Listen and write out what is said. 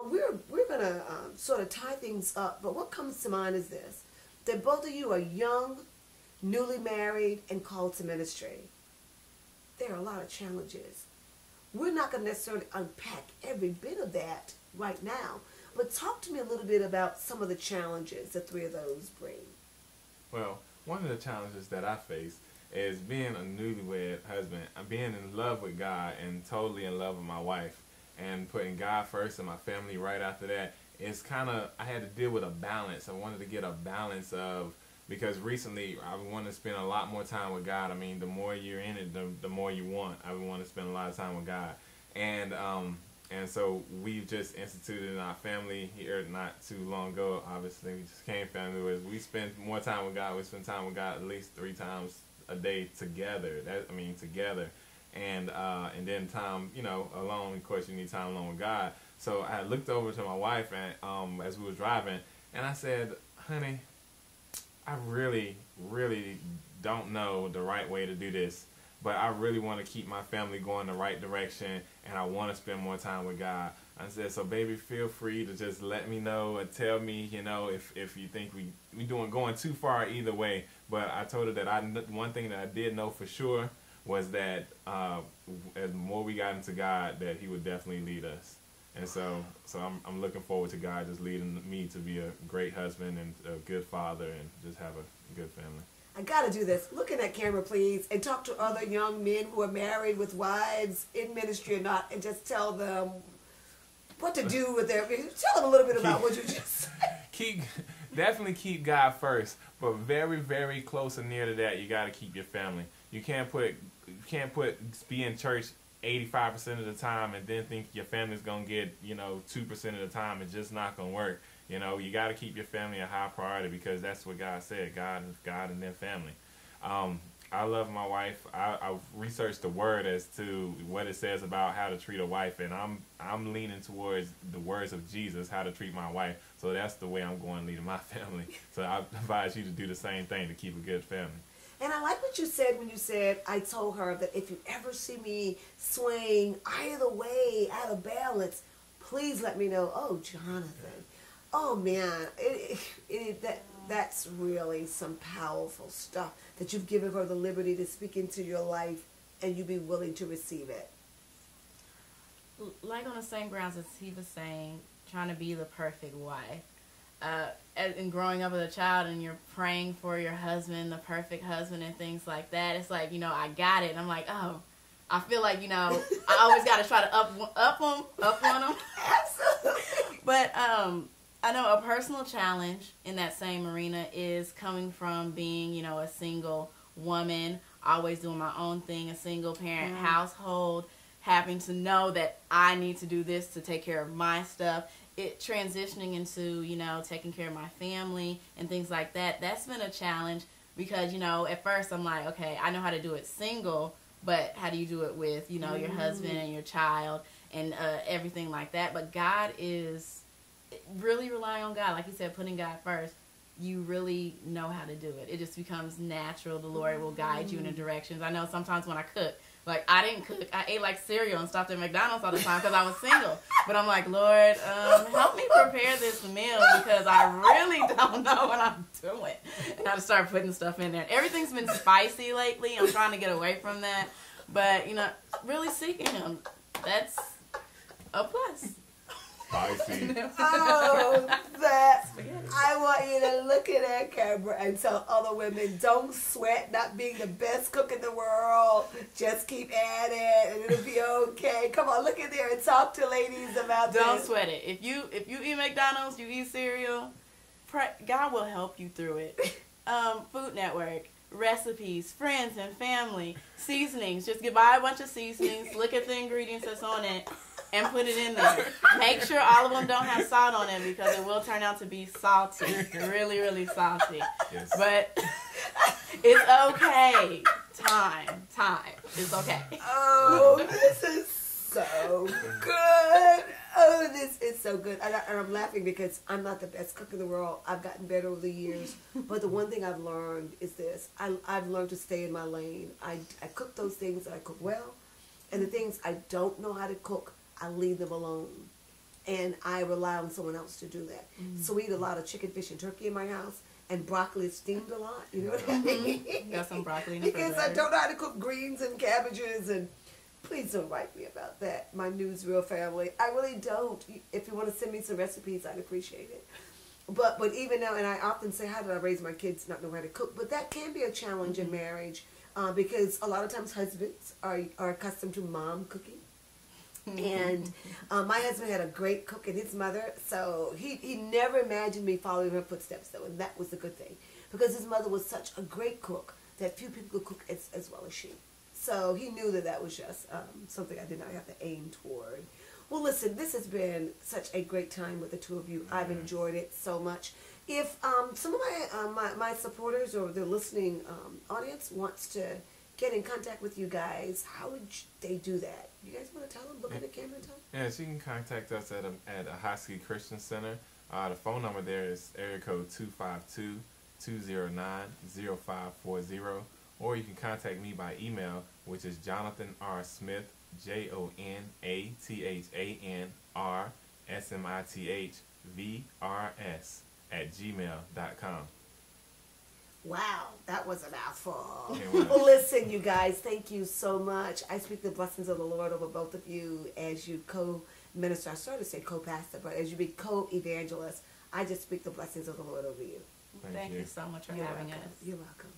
We're gonna sort of tie things up, but what comes to mind is this: that both of you are young, newly married, and called to ministry. There are a lot of challenges. We're not going to necessarily unpack every bit of that right now, but talk to me a little bit about some of the challenges the three of those bring. Well, one of the challenges that I face is being a newlywed husband. I'm being in love with God and totally in love with my wife, and putting God first and my family right after that. It's kind of, I had to deal with a balance. I wanted to get a balance of, because recently I want to spend a lot more time with God. I mean, the more you're in it, the more you want. I want to spend a lot of time with God. And so we've just instituted in our family here not too long ago. Obviously, we just came family with. We spend more time with God. We spend time with God at least 3 times a day together. Together. And then time, alone. Of course, you need time alone with God. So I looked over to my wife and as we were driving, and I said, "Honey, I really, really don't know the right way to do this, but I really want to keep my family going the right direction, and I want to spend more time with God." I said, "So baby, feel free to just let me know and tell me, if you think we going too far either way." But I told her that one thing that I did know for sure was that as more we got into God, that He would definitely lead us. And so I'm looking forward to God just leading me to be a great husband and a good father and just have a good family. I gotta do this. Look in that camera, please, and talk to other young men who are married with wives in ministry or not, and just tell them what to do with their. Tell them a little bit about what you just said. Definitely keep God first, but very, very close and near to that, you got to keep your family. You can't be in church 85% of the time and then think your family's gonna get 2% of the time. It's just not gonna work. You got to keep your family a high priority, because that's what God said. God and their family. I love my wife. I've researched the word as to what it says about how to treat a wife, and I'm leaning towards the words of Jesus, how to treat my wife. So that's the way I'm going leading my family. So I advise you to do the same thing to keep a good family. And I like what you said when you said, I told her that if you ever see me swaying either way, out of balance, please let me know. Oh, Jonathan. Oh, man. That's really some powerful stuff, that you've given her the liberty to speak into your life and you be willing to receive it. Like on the same grounds as he was saying, trying to be the perfect wife. And growing up as a child and you're praying for your husband, the perfect husband and things like that, it's like, I got it. And I'm like, oh, I feel like, I always got to try to up on them. Absolutely. But I know a personal challenge in that same arena is coming from being, a single woman, always doing my own thing, a single parent household, having to know that I need to do this to take care of my stuff. It transitioning into, taking care of my family and things like that. That's been a challenge because, at first I'm like, okay, I know how to do it single, but how do you do it with, your husband and your child and everything like that? But God is really relying on God. Like you said, putting God first. You really know how to do it. It just becomes natural. The Lord will guide you in the directions. I know sometimes when I cook, like I didn't cook. I ate like cereal and stopped at McDonald's all the time because I was single. But I'm like, Lord, help me prepare this meal because I really don't know what I'm doing. And I just started putting stuff in there. Everything's been spicy lately. I'm trying to get away from that. But, really seeking Him, that's a plus. Spicy. Oh, that. I want you to look at that camera and tell other women, don't sweat not being the best cook in the world. Just keep at it and it'll be okay. Come on, look in there and talk to ladies about Don't this. sweat it. If you eat McDonald's, you eat cereal, God will help you through it. Food Network, recipes, friends and family, seasonings. Just buy a bunch of seasonings, look at the ingredients that's on it, and put it in there. Make sure all of them don't have salt on it because it will turn out to be salty. Really, really salty. Yes. But it's okay. Time. It's okay. Oh, this is so good. Oh, this is so good. And I'm laughing because I'm not the best cook in the world. I've gotten better over the years. But the one thing I've learned is this. I've learned to stay in my lane. I cook those things that I cook well. And the things I don't know how to cook, I leave them alone. and I rely on someone else to do that. So we eat a lot of chicken, fish, and turkey in my house, and broccoli is steamed a lot. You know what I mean? Got some broccoli in the Because I don't know how to cook greens and cabbages, and please don't write me about that, my NewsReal family. I really don't. If you want to send me some recipes, I'd appreciate it. But even now, and I often say, how did I raise my kids not know how to cook? But that can be a challenge in marriage because a lot of times husbands are accustomed to mom cooking. And my husband had a great cook in his mother, so he never imagined me following her footsteps, though, and that was a good thing. Because his mother was such a great cook that few people could cook as well as she. So he knew that was just something I did not have to aim toward. Well, listen, this has been such a great time with the two of you. I've enjoyed it so much. If some of my supporters or the listening audience wants to get in contact with you guys, how would they do that? You guys want to tell them? Look at the camera and tell them? Yes, you can contact us at a High School Christian Center. The phone number there is area code 252-209-0540. Or you can contact me by email, which is Jonathan R. Smith, JONATHANRSMITHVRS@gmail.com. Wow, that was a mouthful. Well, listen, you guys, thank you so much. I speak the blessings of the Lord over both of you as you co-minister. I started to say co-pastor, but as you be co-evangelist, I just speak the blessings of the Lord over you. Thank you so much for having us. You're welcome.